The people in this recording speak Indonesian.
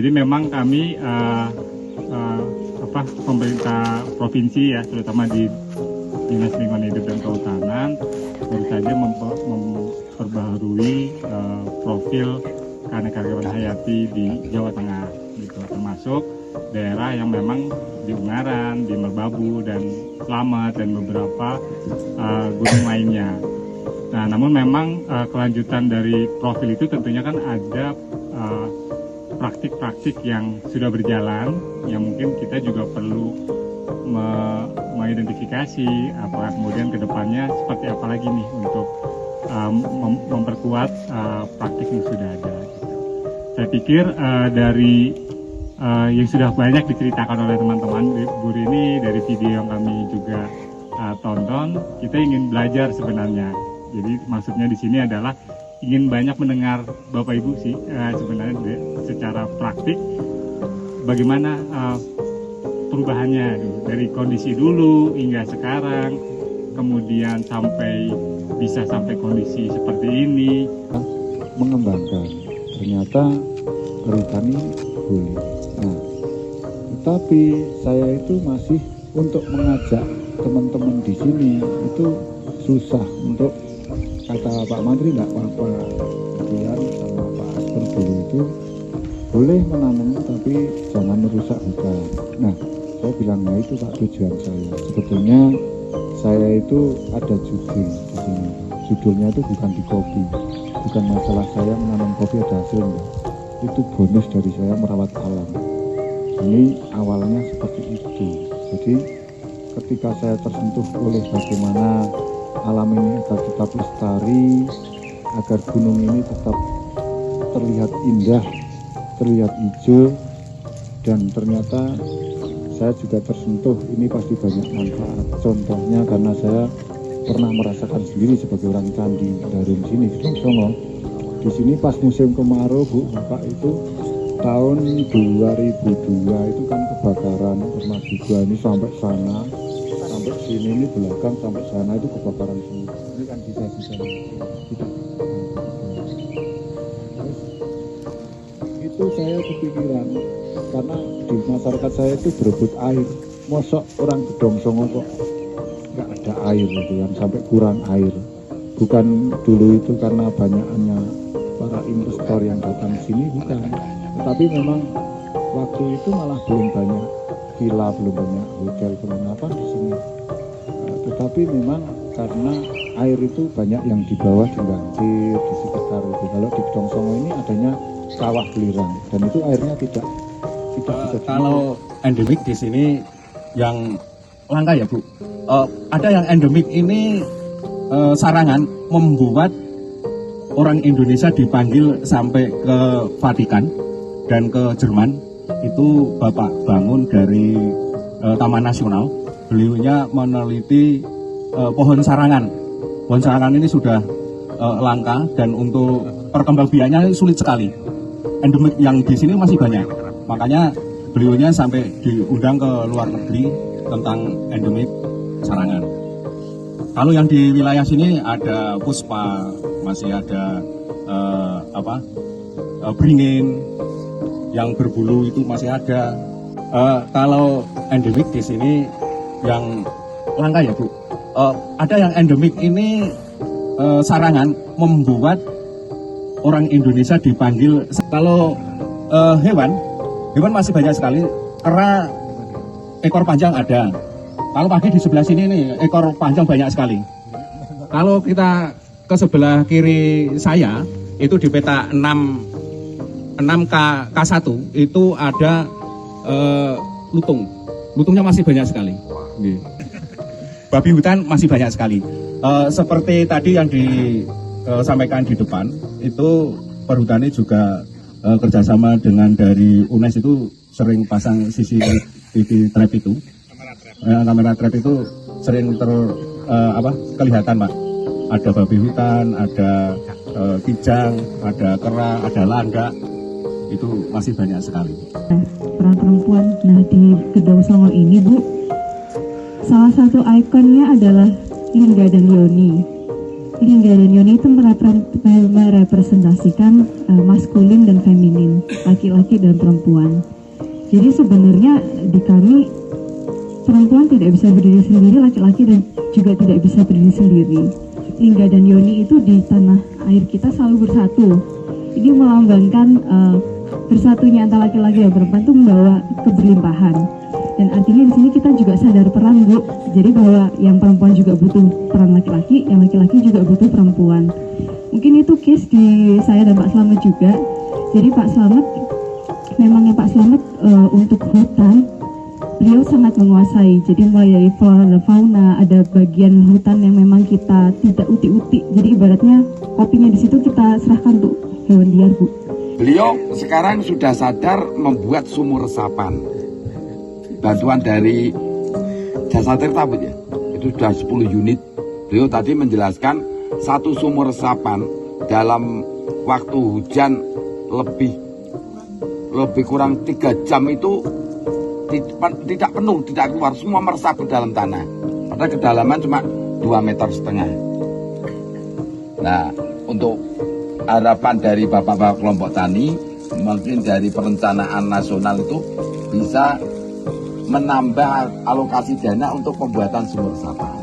Jadi memang kami pemerintah provinsi ya, terutama di Dinas Lingkungan Hidup dan Kehutanan baru saja memperbaharui profil keanekaragaman hayati di Jawa Tengah, gitu, termasuk daerah yang memang di Ungaran, di Merbabu dan Slamet dan beberapa gunung lainnya. Nah, namun memang kelanjutan dari profil itu tentunya kan ada praktik-praktik yang sudah berjalan, yang mungkin kita juga perlu mengidentifikasi apakah kemudian kedepannya seperti apa lagi nih untuk memperkuat praktik yang sudah ada. Gitu. Saya pikir dari yang sudah banyak diceritakan oleh teman-teman Bu Rini, dari video yang kami juga tonton, kita ingin belajar sebenarnya. Jadi maksudnya di sini adalah ingin banyak mendengar Bapak Ibu sih sebenarnya secara praktik bagaimana perubahannya dari kondisi dulu hingga sekarang, kemudian bisa sampai kondisi seperti ini. Mengembangkan, ternyata bertani boleh. Nah, tetapi saya itu masih untuk mengajak teman-teman di sini itu susah. Untuk kata Pak Menteri nggak apa-apa, kemudian sama Pak Asper dulu itu boleh menanam tapi jangan merusak hutan. Nah, saya bilang nah itu Pak tujuan saya. Sebetulnya saya itu ada judul di sini. Judulnya itu bukan di kopi, bukan masalah saya menanam kopi ada hasil enggak. Itu bonus dari saya merawat alam. Ini awalnya seperti itu. Jadi ketika saya tersentuh oleh bagaimana alam ini agar tetap lestari, agar gunung ini tetap terlihat indah, terlihat hijau, dan ternyata saya juga tersentuh, ini pasti banyak manfaat. Contohnya karena saya pernah merasakan sendiri sebagai orang Candi Darum sini di Songo. Di sini pas musim kemarau Bu, Bapak itu tahun 2002 itu kan kebakaran Permas juga ini sampai sana, sampai sini ini belakang sampai sana itu kebakaran semua. Ini kan bisa itu saya kepikiran karena di masyarakat saya itu berebut air. Mosok orang Gedong Songo kok nggak ada air gitu kan, sampai kurang air. Bukan dulu itu karena banyaknya para investor yang datang sini, bukan. Tetapi memang waktu itu malah belum banyak villa, belum banyak hotel, belum apa di sini. Tetapi memang karena air itu banyak yang di bawah di banjir di sekitar itu. Kalau di Gedong Songo ini adanya kawah Gelirang dan itu airnya tidak bisa. Kalau endemik di sini yang langka ya Bu. Ada yang endemik ini Sarangan membuat orang Indonesia dipanggil sampai ke Vatikan dan ke Jerman. Itu Bapak bangun dari Taman Nasional. Beliaunya meneliti pohon sarangan. Pohon sarangan ini sudah langka dan untuk perkembangbiakannya sulit sekali. Endemik yang di sini masih banyak. Makanya beliaunya sampai diundang ke luar negeri tentang endemik sarangan. Kalau yang di wilayah sini ada puspa, masih ada beringin yang berbulu itu masih ada. Kalau endemik di sini yang langka ya Bu. Ada yang endemik ini Sarangan membuat orang Indonesia dipanggil. Kalau hewan masih banyak sekali. Kera ekor panjang ada. Kalau pagi di sebelah sini nih ekor panjang banyak sekali. Kalau kita ke sebelah kiri saya itu di peta 6K1 itu ada lutung. Lutungnya masih banyak sekali. Babi hutan masih banyak sekali. Seperti tadi yang disampaikan di depan itu Perhutani juga kerjasama dengan dari UNES itu sering pasang CCTV trap itu. Kamera trap itu sering kelihatan Pak. Ada babi hutan, ada kijang, ada kera, ada landak. Itu masih banyak sekali. Peran perempuan, nah di Gedong Songo ini Bu, salah satu ikonnya adalah Lingga dan Yoni. Lingga dan Yoni itu merepresentasikan maskulin dan feminin, laki-laki dan perempuan. Jadi sebenarnya di kami perempuan tidak bisa berdiri sendiri, laki-laki dan juga tidak bisa berdiri sendiri. Lingga dan Yoni itu di tanah air kita selalu bersatu. Ini melambangkan bersatunya antara laki-laki dan perempuan itu membawa keberlimpahan. Dan artinya di sini kita juga sadar peran, Bu. Jadi bahwa yang perempuan juga butuh peran laki-laki, yang laki-laki juga butuh perempuan. Mungkin itu case di saya dan Pak Slamet juga. Jadi Pak Slamet, memangnya Pak Slamet untuk hutan, beliau sangat menguasai. Jadi mulai dari flora dan fauna, ada bagian hutan yang memang kita tidak uti-uti. Jadi ibaratnya kopinya di situ kita serahkan untuk hewan liar, Bu. Beliau sekarang sudah sadar membuat sumur resapan. Bantuan dari Jasa Tirta, Bu, ya. Itu sudah 10 unit. Beliau tadi menjelaskan satu sumur resapan dalam waktu hujan lebih kurang 3 jam itu tidak penuh, tidak keluar, semua meresap ke dalam tanah. Padahal kedalaman cuma 2,5 meter. Nah, untuk harapan dari bapak-bapak kelompok tani, mungkin dari perencanaan nasional itu bisa menambah alokasi dana untuk pembuatan sumur resapan.